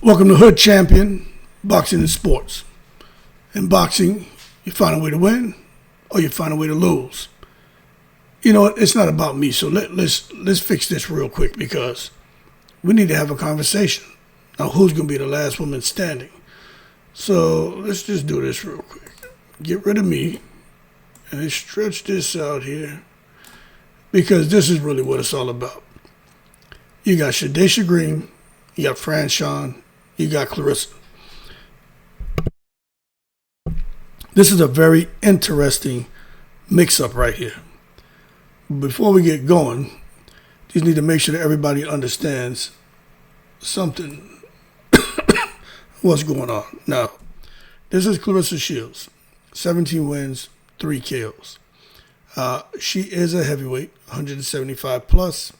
Welcome to Hood Champion Boxing and Sports. In boxing, you find a way to win or you find a way to lose. You know what? It's not about me, so let's fix this real quick because we need to have a conversation. Now, who's going to be the last woman standing? So let's just do this real quick. Get rid of me and stretch this out here because this is really what it's all about. You got Shadasia Green, you got Franchon, you got Claressa. This is a very interesting mix-up right here. Before we get going, just need to make sure that everybody understands something, what's going on. Now, this is Claressa Shields, 17 wins, 3 KOs. She is a heavyweight, 175 plus,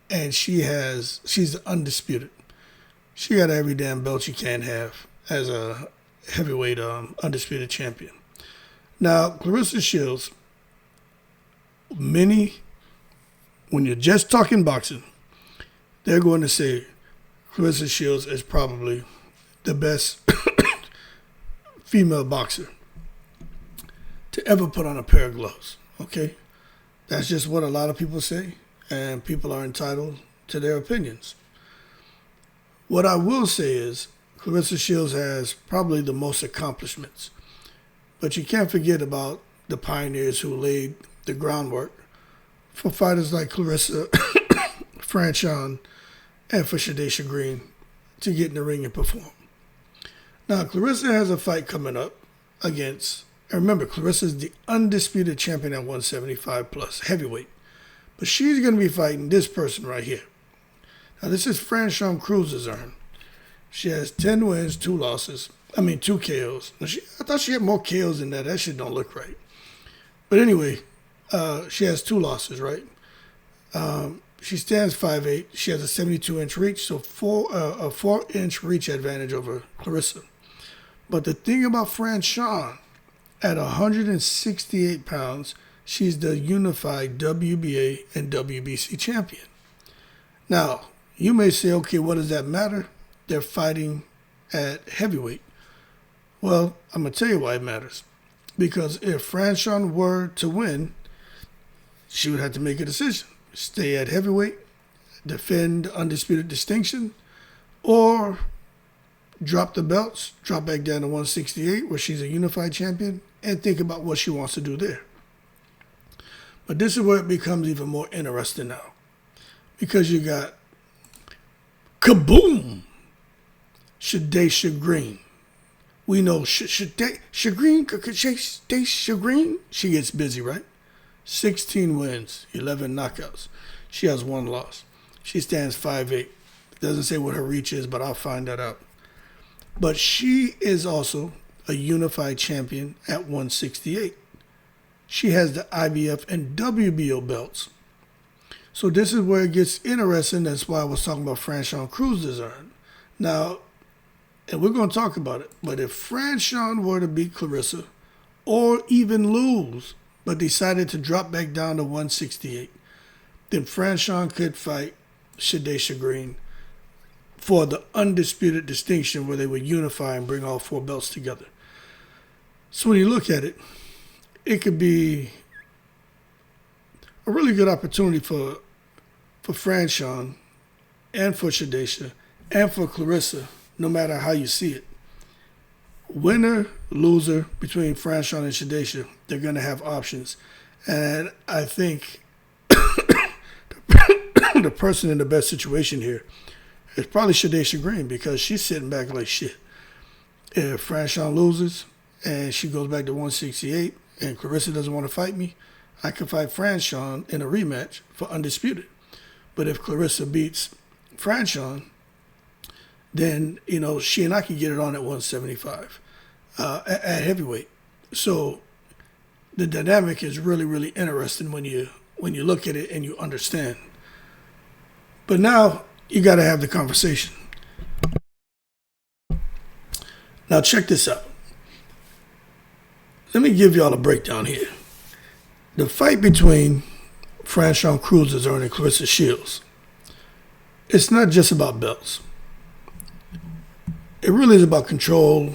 and she's undisputed. She got every damn belt you can have as a heavyweight undisputed champion. Now, Claressa Shields, many, when you're just talking boxing, they're going to say Claressa Shields is probably the best female boxer to ever put on a pair of gloves, okay? That's just what a lot of people say, and people are entitled to their opinions. What I will say is Claressa Shields has probably the most accomplishments, but you can't forget about the pioneers who laid the groundwork for fighters like Claressa, Franchon, and for Shadasia Green to get in the ring and perform. Now, Claressa has a fight coming up against, and remember, Claressa is the undisputed champion at 175 plus, heavyweight. But she's going to be fighting this person right here. Now, this is Franchon Crews-Dezurn. She has 10 wins, 2 KOs. Now, I thought she had more KOs than that. That shit don't look right. But anyway, she has 2 losses, right? She stands 5'8". She has a 72-inch reach, so a 4-inch reach advantage over Claressa. But the thing about Franchon, at 168 pounds, she's the unified WBA and WBC champion. Now, you may say, okay, what does that matter? They're fighting at heavyweight. Well, I'm going to tell you why it matters. Because if Franchon were to win, she would have to make a decision. Stay at heavyweight, defend undisputed distinction, or drop the belts, drop back down to 168 where she's a unified champion, and think about what she wants to do there. But this is where it becomes even more interesting now. Because you got kaboom! Shadasia Green. We know Shadasia Green, she gets busy, right? 16 wins, 11 knockouts. She has 1 loss. She stands 5'8". It doesn't say what her reach is, but I'll find that out. But she is also a unified champion at 168. She has the IBF and WBO belts. So this is where it gets interesting. That's why I was talking about Franchon Crews-Dezurn. Now, and we're going to talk about it, but if Franchon were to beat Claressa or even lose, but decided to drop back down to 168, then Franchon could fight Shadasia Green for the undisputed distinction where they would unify and bring all 4 belts together. So when you look at it, it could be a really good opportunity for Franchon and for Shadasia and for Claressa, no matter how you see it. Winner, loser between Franchon and Shadasia, they're going to have options. And I think the person in the best situation here is probably Shadasia Green because she's sitting back like shit. If Franchon loses and she goes back to 168 and Claressa doesn't want to fight me, I can fight Franchon in a rematch for undisputed. But if Claressa beats Franchon, then, you know, she and I can get it on at 175 at heavyweight. So the dynamic is really, really interesting when you look at it and you understand. But now you got to have the conversation. Now check this out. Let me give y'all a breakdown here. The fight between Franchon Crews-Dezurn and Claressa Shields, it's not just about belts. it really is about control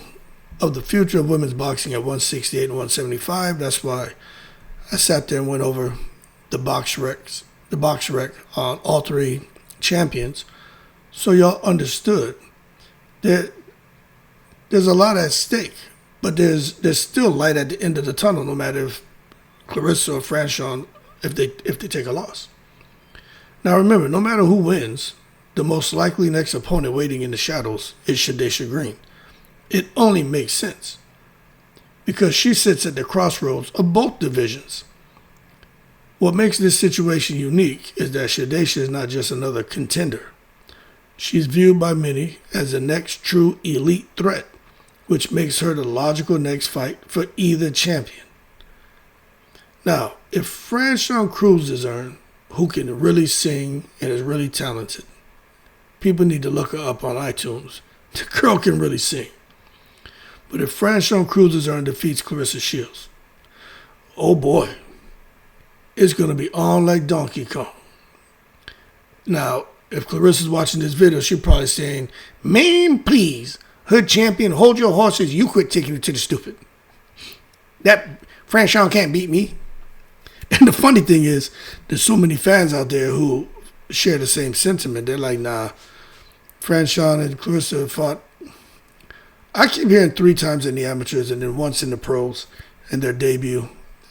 of the future of women's boxing at 168 and 175. That's why I sat there and went over the box rec on all three champions, so y'all understood that there's a lot at stake, but there's still light at the end of the tunnel, no matter if Claressa or Franchon, if they take a loss. Now remember, no matter who wins, the most likely next opponent waiting in the shadows is Shadasia Green. It only makes sense because she sits at the crossroads of both divisions. What makes this situation unique is that Shadasia is not just another contender. She's viewed by many as the next true elite threat, which makes her the logical next fight for either champion. Now, if Franchon Crews-Dezurn, who can really sing and is really talented, people need to look her up on iTunes. The girl can really sing. But if Franchon Crews-Dezurn defeats Claressa Shields, oh boy, it's going to be on like Donkey Kong. Now, if Claressa's watching this video, she's probably saying, "Man, please, hood champion, hold your horses. You quit taking it to the stupid. That Franchon can't beat me." And the funny thing is, there's so many fans out there who share the same sentiment. They're like, nah, Franchon and Claressa fought. I keep hearing 3 times in the amateurs and then once in the pros in their debut.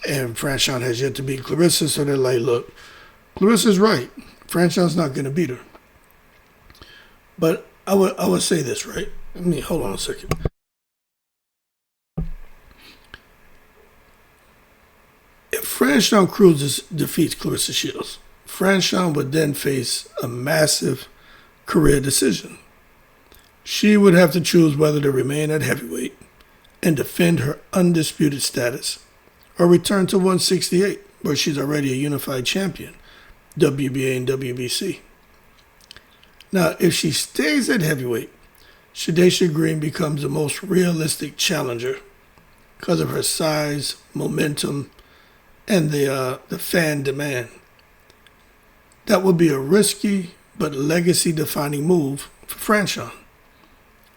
And Franchon has yet to beat Claressa, so they're like, look, Claressa's right. Franchon's not going to beat her. But I would say this, right? Hold on a second. If Franchon Crews defeats Claressa Shields, Franchon would then face a massive career decision. She would have to choose whether to remain at heavyweight and defend her undisputed status, or return to 168, where she's already a unified champion, WBA and WBC. Now, if she stays at heavyweight, Shadasia Green becomes the most realistic challenger because of her size, momentum, and the fan demand. That would be a risky but legacy-defining move for Franchon,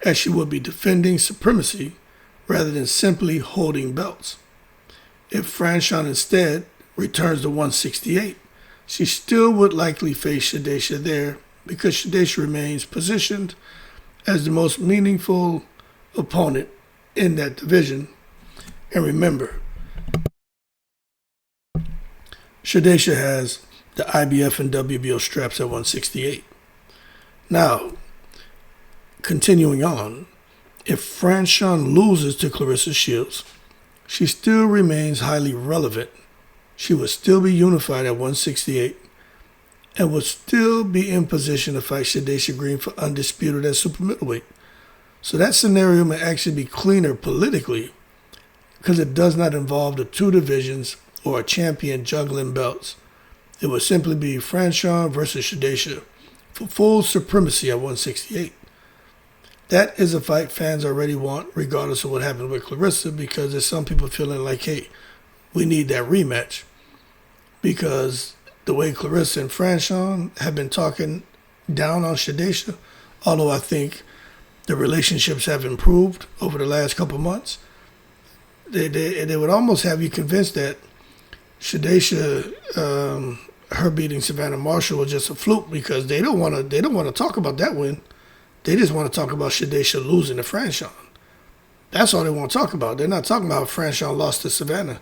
as she would be defending supremacy rather than simply holding belts. If Franchon instead returns to 168, she still would likely face Shadasia there because Shadasia remains positioned as the most meaningful opponent in that division. And remember, Shadasia has the IBF and WBO straps at 168. Now, continuing on, if Franchon loses to Claressa Shields, she still remains highly relevant. She would still be unified at 168 and would still be in position to fight Shadasia Green for undisputed at super middleweight. So that scenario may actually be cleaner politically because it does not involve the 2 divisions or a champion juggling belts. It would simply be Franchon versus Shadasia for full supremacy at 168. That is a fight fans already want, regardless of what happened with Claressa, because there's some people feeling like, hey, we need that rematch. Because the way Claressa and Franchon have been talking down on Shadasia, although I think the relationships have improved over the last couple months, they would almost have you convinced that Shadasia, her beating Savannah Marshall was just a fluke because they don't want to talk about that win. They just want to talk about Shadasia losing to Franchon. That's all they want to talk about. They're not talking about Franchon lost to Savannah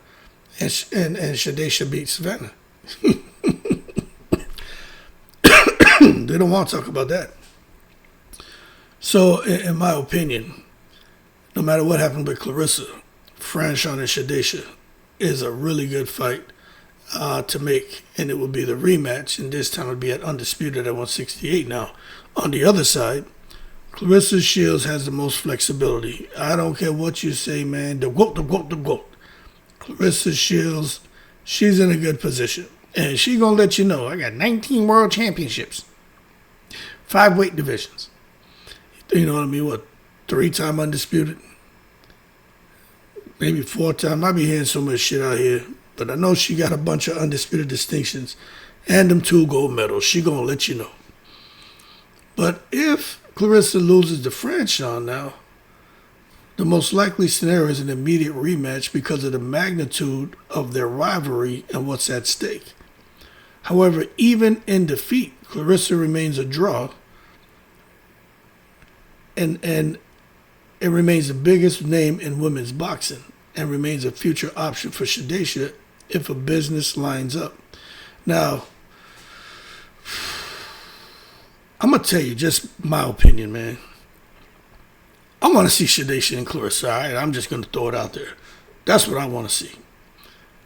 and Shadasia beat Savannah. They don't want to talk about that. So, in my opinion, no matter what happened with Claressa, Franchon and Shadasia is a really good fight to make, and it will be the rematch, and this time it will be at undisputed at 168. Now, on the other side, Claressa Shields has the most flexibility. I don't care what you say, man. The GOAT. Claressa Shields, she's in a good position. And she going to let you know, I got 19 world championships. 5 weight divisions. You know what I mean? What, 3-time undisputed? Maybe 4-time. I be hearing so much shit out here. But I know she got a bunch of undisputed distinctions and them 2 gold medals. She going to let you know. But if Claressa loses to Franchon now, The most likely scenario is an immediate rematch because of the magnitude of their rivalry and what's at stake. However, even in defeat, Claressa remains a draw, and it remains the biggest name in women's boxing and remains a future option for Shadasia if a business lines up. Now, I'm going to tell you just my opinion, man. I want to see Shadasia and Claressa, all right? I'm just going to throw it out there. That's what I want to see.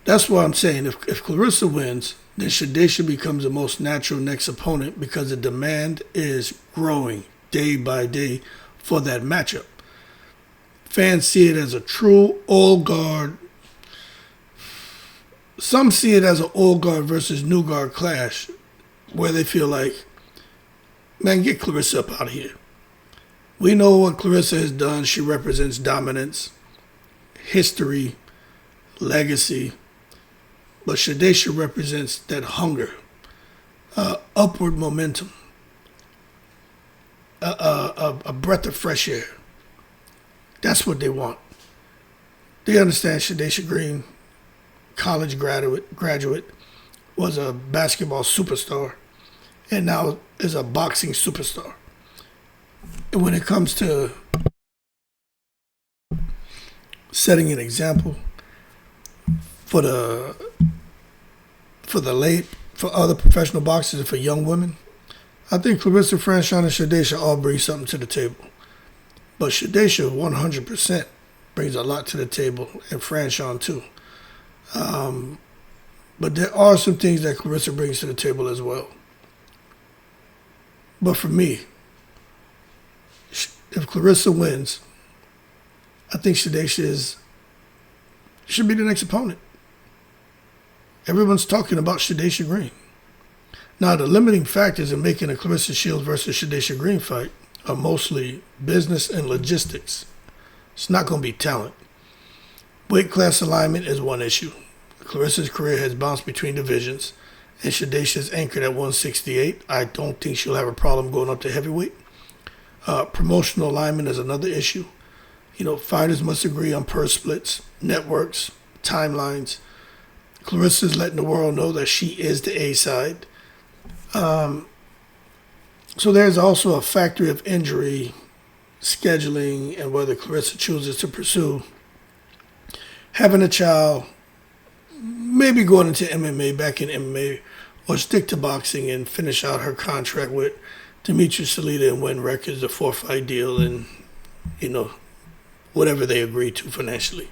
That's why I'm saying if Claressa wins, then Shadasia becomes the most natural next opponent because the demand is growing day by day for that matchup. Fans see it as a true old guard. Some see it as an old guard versus new guard clash where they feel like, man, get Claressa up out of here. We know what Claressa has done. She represents dominance, history, legacy. But Shadasia represents that hunger, upward momentum, a breath of fresh air. That's what they want. They understand Shadasia Green, college graduate, was a basketball superstar, and now is a boxing superstar. And when it comes to setting an example for other professional boxers and for young women, I think Claressa, Franchon, and Shadasia all bring something to the table. But Shadasia 100% brings a lot to the table, and Franchon too. But there are some things that Claressa brings to the table as well. But for me, if Claressa wins, I think Shadasia should be the next opponent. Everyone's talking about Shadasia Green. Now, the limiting factors in making a Claressa Shields versus Shadasia Green fight are mostly business and logistics. It's not going to be talent. Weight class alignment is one issue. Claressa's career has bounced between divisions, and Shadasia's anchored at 168. I don't think she'll have a problem going up to heavyweight. Promotional alignment is another issue. Fighters must agree on purse splits, networks, timelines. Claressa's letting the world know that she is the A side. So there's also a factor of injury, scheduling, and whether Claressa chooses to pursue having a child, maybe going into MMA, back in MMA, or stick to boxing and finish out her contract with Demetrius Salita and win records, a 4-fight deal, and, whatever they agree to financially.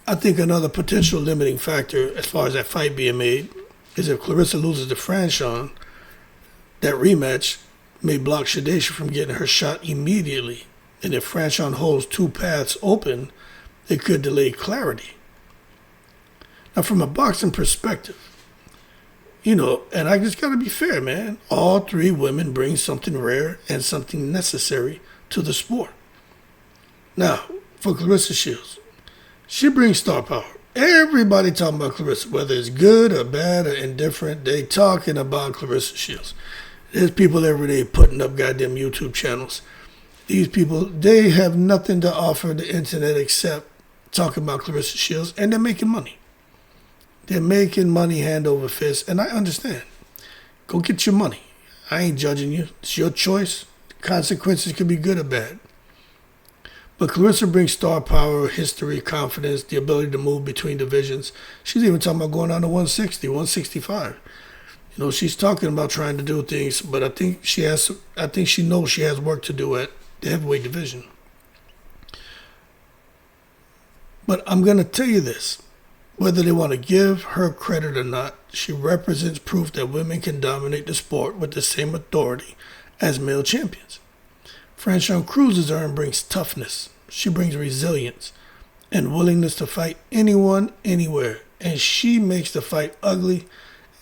I think another potential limiting factor as far as that fight being made is if Claressa loses to Franchon, that rematch may block Shadasia from getting her shot immediately. And if Franchon holds two paths open, it could delay clarity. Now, from a boxing perspective, and I just got to be fair, man, all three women bring something rare and something necessary to the sport. Now, for Claressa Shields, she brings star power. Everybody talking about Claressa, whether it's good or bad or indifferent, they talking about Claressa Shields. There's people every day putting up goddamn YouTube channels. These people, they have nothing to offer the internet except talking about Claressa Shields, and they're making money. They're making money hand over fist, and I understand. Go get your money. I ain't judging you. It's your choice. Consequences could be good or bad. But Claressa brings star power, history, confidence, the ability to move between divisions. She's even talking about going down to 160, 165. She's talking about trying to do things, but I think she knows she has work to do at the heavyweight division. But I'm going to tell you this. Whether they want to give her credit or not, she represents proof that women can dominate the sport with the same authority as male champions. Franchon Crews-Dezurn brings toughness. She brings resilience and willingness to fight anyone, anywhere. And she makes the fight ugly.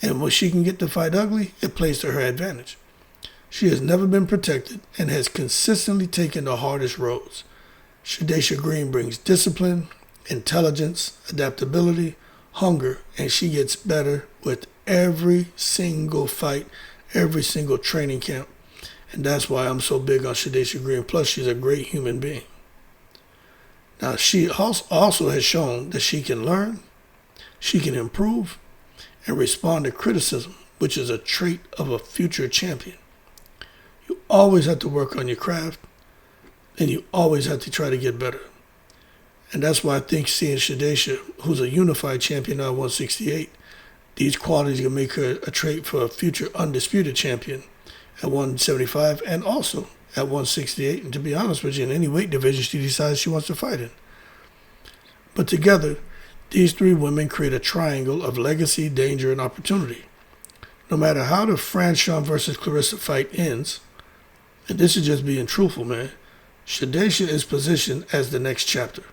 And when she can get the fight ugly, it plays to her advantage. She has never been protected and has consistently taken the hardest roads. Shadasia Green brings discipline, intelligence, adaptability, hunger, and she gets better with every single fight, every single training camp. And that's why I'm so big on Shadasia Green. Plus, she's a great human being. Now, she also has shown that she can learn, she can improve, and respond to criticism, which is a trait of a future champion. You always have to work on your craft, and you always have to try to get better. And that's why I think seeing Shadasia, who's a unified champion now at 168, these qualities can make her a trait for a future undisputed champion at 175 and also at 168. And to be honest with you, in any weight division she decides she wants to fight in. But together, these three women create a triangle of legacy, danger, and opportunity. No matter how the Franchon versus Claressa fight ends, and this is just being truthful, man, Shadasia is positioned as the next chapter.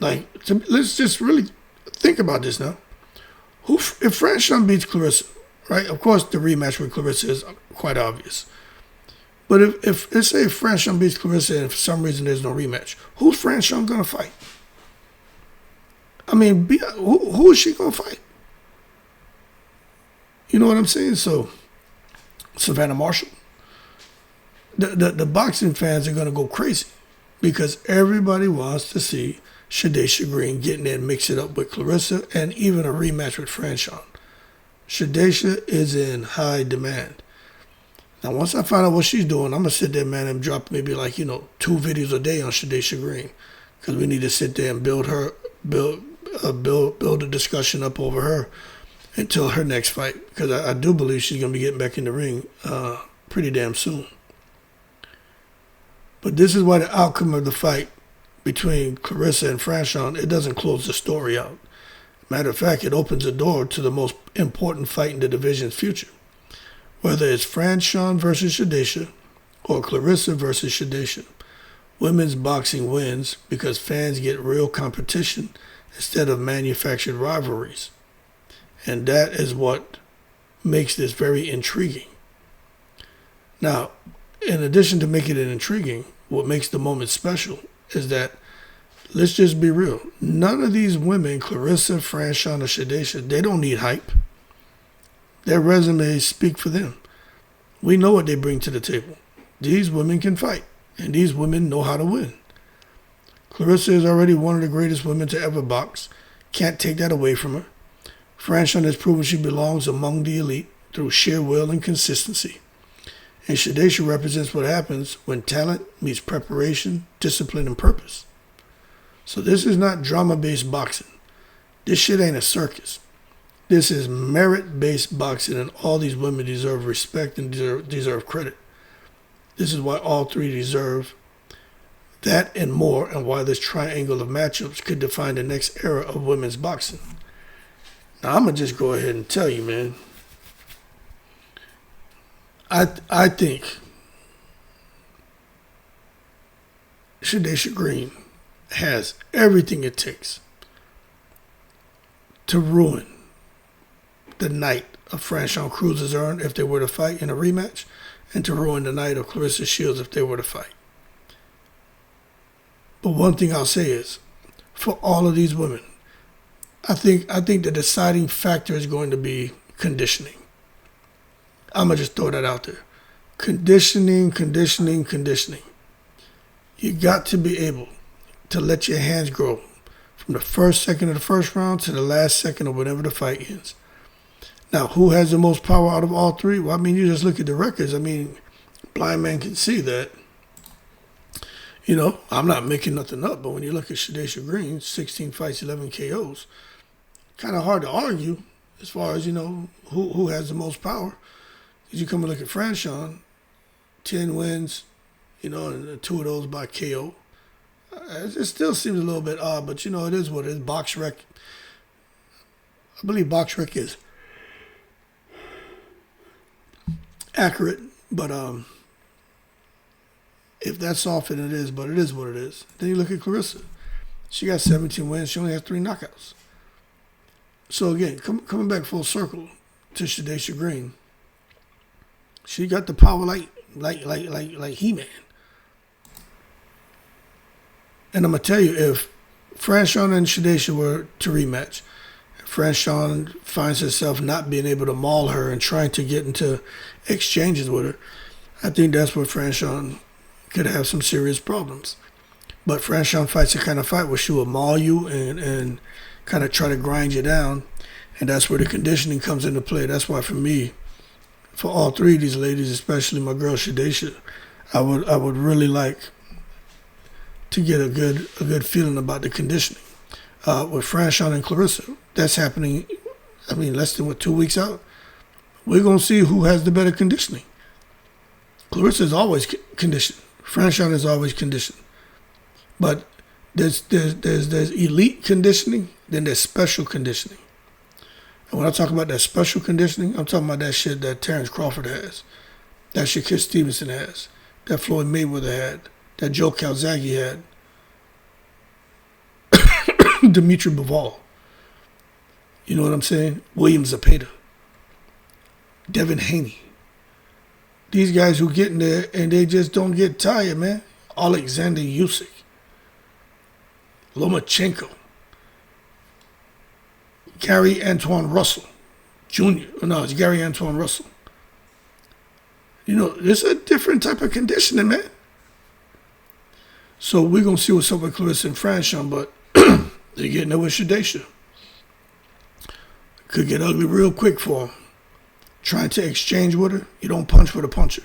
Like, let's just really think about this now. If Franchon beats Claressa, right? Of course, the rematch with Claressa is quite obvious. But if let's say Franchon beats Claressa and for some reason there's no rematch, who's Franchon gonna fight? I mean, who is she gonna fight? You know what I'm saying? So, Savannah Marshall. The boxing fans are gonna go crazy because everybody wants to see Shadasia Green getting in, mix it up with Claressa, and even a rematch with Franchon. Shadasia is in high demand. Now, once I find out what she's doing, I'm going to sit there, man, and drop maybe 2 videos a day on Shadasia Green because we need to sit there and build a discussion up over her until her next fight because I do believe she's going to be getting back in the ring pretty damn soon. But this is why the outcome of the fight between Claressa and Franchon, it doesn't close the story out. Matter of fact, it opens the door to the most important fight in the division's future. Whether it's Franchon versus Shadasia or Claressa versus Shadasia, women's boxing wins because fans get real competition instead of manufactured rivalries. And that is what makes this very intriguing. Now, in addition to making it intriguing, what makes the moment special is that, let's just be real, none of these women, Claressa, Franchon, or Shadasia, they don't need hype. Their resumes speak for them. We know what they bring to the table. These women can fight, and these women know how to win. Claressa is already one of the greatest women to ever box. Can't take that away from her. Franchon has proven she belongs among the elite through sheer will and consistency. And Shadasia represents what happens when talent meets preparation, discipline, and purpose. So this is not drama-based boxing. This shit ain't a circus. This is merit-based boxing, and all these women deserve respect and deserve credit. This is why all three deserve that and more, and why this triangle of matchups could define the next era of women's boxing. Now, I'm going to just go ahead and tell you, man. I think Shadasia Green has everything it takes to ruin the night of Franchon Crews-Dezurn if they were to fight in a rematch, and to ruin the night of Claressa Shields if they were to fight. But one thing I'll say is, for all of these women, I think the deciding factor is going to be conditioning. I'm going to just throw that out there. Conditioning. You got to be able to let your hands grow from the first second of the first round to the last second of whenever the fight ends. Now, who has the most power out of all three? Well, I mean, you just look at the records. I mean, blind man can see that. You know, I'm not making nothing up, but when you look at Shadasia Green, 16 fights, 11 KOs, kind of hard to argue as far as, who has the most power. You come and look at Franchon, 10 wins, and 2 of those by KO. It still seems a little bit odd, but it is what it is. BoxRec, I believe BoxRec is accurate, but if that's off, then it is, but it is what it is. Then you look at Claressa. She got 17 wins. She only has 3 knockouts. So again, coming back full circle to Shadasia Green, she got the power like He-Man. And I'm going to tell you, if Franchon and Shadasia were to rematch, Franchon finds herself not being able to maul her and trying to get into exchanges with her, I think that's where Franchon could have some serious problems. But Franchon fights a kind of fight where she will maul you and kind of try to grind you down. And that's where the conditioning comes into play. That's why for me, for all three of these ladies, especially my girl Shadasia, I would really like to get a good feeling about the conditioning. With Franchon and Claressa, that's happening, I mean, less than 2 weeks out. We're going to see who has the better conditioning. Claressa is always conditioned. Franchon is always conditioned. But there's elite conditioning, then there's special conditioning. And when I talk about that special conditioning, I'm talking about that shit that Terrence Crawford has, that Shakur Stevenson has, that Floyd Mayweather had, that Joe Calzaghe had, Dimitri Bivol. You know what I'm saying? William Zepeda, Devin Haney. These guys who get in there and they just don't get tired, man. Alexander Usyk, Lomachenko, Gary Antoine Russell Jr. No, it's Gary Antoine Russell. You know, there's a different type of conditioning, man. So we're going to see what's up with Claressa and Franchon, but they're getting there with Shadasia. Could get ugly real quick for them. Trying to exchange with her, you don't punch with a puncher.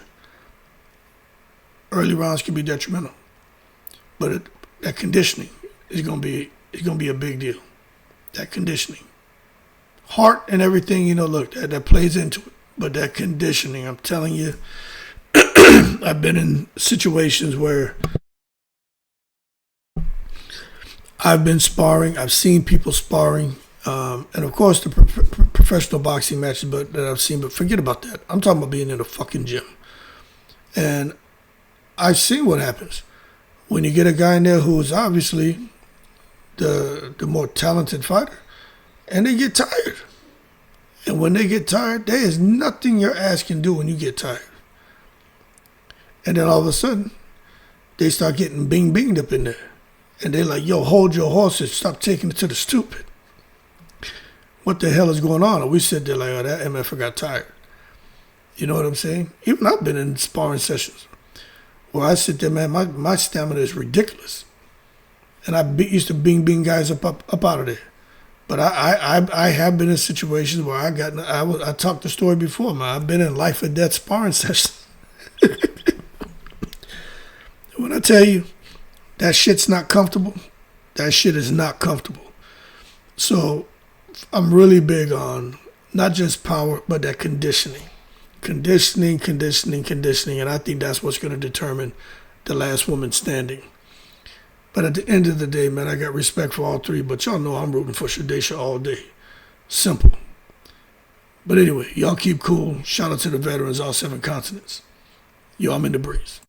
Early rounds can be detrimental. But that conditioning is going to be a big deal. That conditioning. Heart and everything, you know, look, that plays into it. But that conditioning, I'm telling you, I've been in situations where I've been sparring, I've seen people sparring, and of course the professional boxing matches that I've seen, but forget about that. I'm talking about being in a fucking gym. And I've seen what happens when you get a guy in there who is obviously the more talented fighter, and they get tired. And when they get tired, there is nothing your ass can do when you get tired. And then all of a sudden, they start getting bing-binged up in there. And they're like, yo, hold your horses. Stop taking it to the stupid. What the hell is going on? And we sit there like, oh, that MF got tired. You know what I'm saying? Even I've been in sparring sessions where I sit there, man, my stamina is ridiculous. And I used to bing guys up out of there. But I have been in situations where I talked the story before, man. I've been in life or death sparring sessions. When I tell you that shit's not comfortable, that shit is not comfortable. So I'm really big on not just power, but that conditioning. Conditioning. And I think that's what's going to determine the last woman standing. But at the end of the day, man, I got respect for all three. But y'all know I'm rooting for Shadasia all day. Simple. But anyway, y'all keep cool. Shout out to the veterans, all 7 continents. Yo, I'm in the breeze.